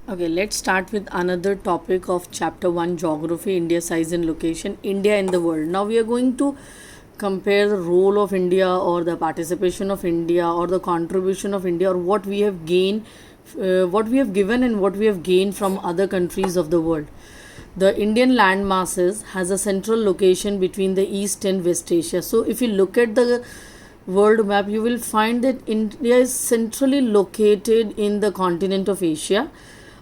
Okay, let's start with another topic of chapter 1, geography, India size and location, India in the world. Now we are going to compare the role of India or the participation of India or the contribution of India or what we have gained, what we have given and what we have gained from other countries of the world. The Indian land masses has a central location between the East and West Asia. So if you look at the world map, you will find that India is centrally located in the continent of Asia.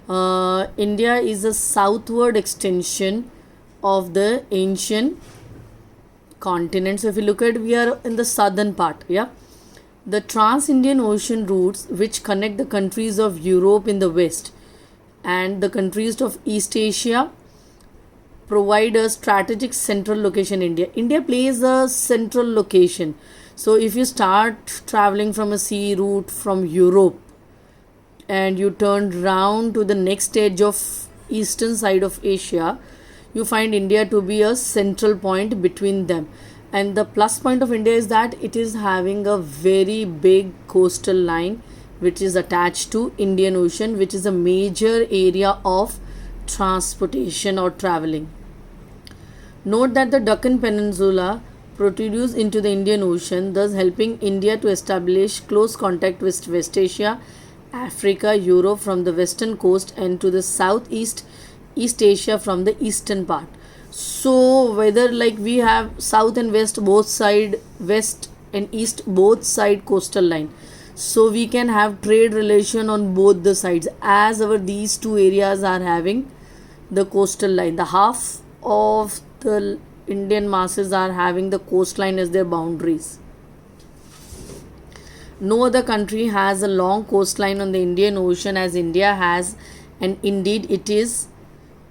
India is a southward extension of the ancient continent. So if you look at, we are in the southern part. Yeah, the trans-Indian ocean routes which connect the countries of Europe in the west and the countries of East Asia provide a strategic central location. India plays a central location. So if you start traveling from a sea route from Europe and you turn round to the next edge of eastern side of Asia, you find India to be a central point between them. And the plus point of India is that it is having a very big coastal line which is attached to Indian Ocean, which is a major area of transportation or traveling. Note that the Deccan Peninsula protrudes into the Indian Ocean, thus helping India to establish close contact with West Asia, Africa, Europe from the western coast, and to the southeast, East Asia from the eastern part. So whether like we have south and west both side, west and east both side coastal line, so we can have trade relation on both the sides, as our these two areas are having the coastal line. The half of the Indian masses are having the coastline as their boundaries. No other country has a long coastline on the Indian Ocean as India has, and indeed it is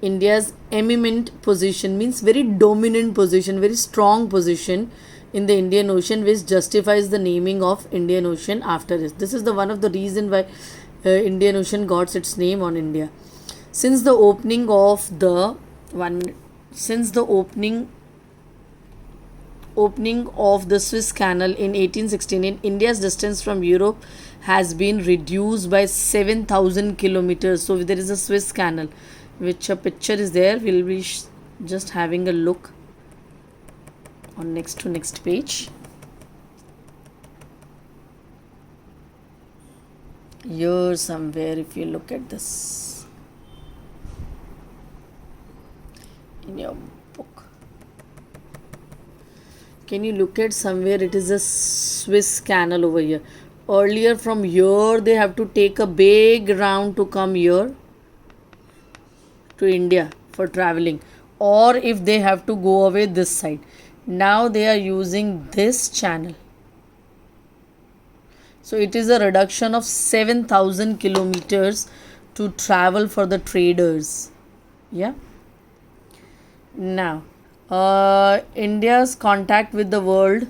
India's eminent position, means very dominant position, very strong position in the Indian Ocean, which justifies the naming of Indian Ocean after it. This is the one of the reason why Indian Ocean got its name on India. Since the opening of the Suez Canal in 1816, India's distance from Europe has been reduced by 7,000 kilometers. So there is a Suez Canal, which a picture is there. We'll be just having a look on next page. Here somewhere, if you look at this in your book, can you look at somewhere? It is a Suez Canal over here. Earlier from here they have to take a big round to come here to India for traveling, or if they have to go away this side. Now they are using this channel. So it is a reduction of 7,000 kilometers to travel for the traders. Yeah. Now, India's contact with the world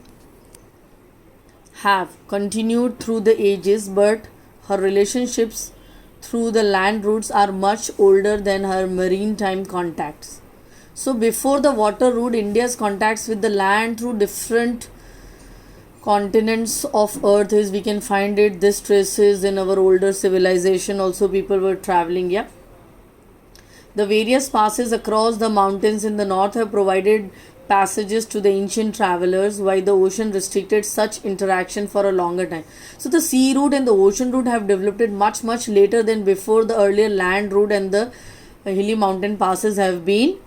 have continued through the ages, but her relationships through the land routes are much older than her maritime contacts. So before the water route, India's contacts with the land through different continents of earth is, we can find it, this traces in our older civilization also people were traveling. Yeah, the various passes across the mountains in the north have provided passages to the ancient travelers, while the ocean restricted such interaction for a longer time. So the sea route and the ocean route have developed much later than before the earlier land route and the hilly mountain passes have been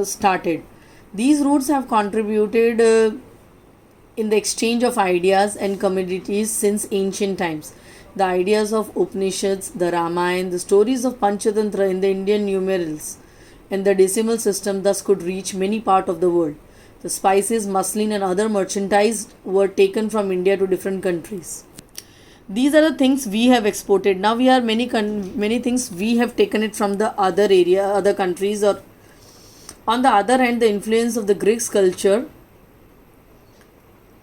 started. These routes have contributed in the exchange of ideas and commodities since ancient times. The ideas of Upanishads, the Ramayana, the stories of Panchatantra in the Indian numerals and the decimal system thus could reach many parts of the world. The spices, muslin and other merchandise were taken from India to different countries. These are the things we have exported. Now we are many things we have taken it from the other countries. Or on the other hand, the influence of the Greek culture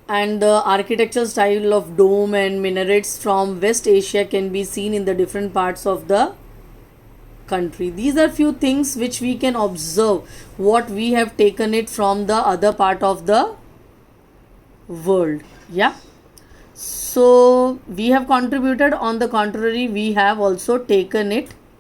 and the architectural style of dome and minarets from West Asia can be seen in the different parts of the country. These are few things which we can observe what we have taken it from the other part of the world. Yeah, so we have contributed, on the contrary we have also taken it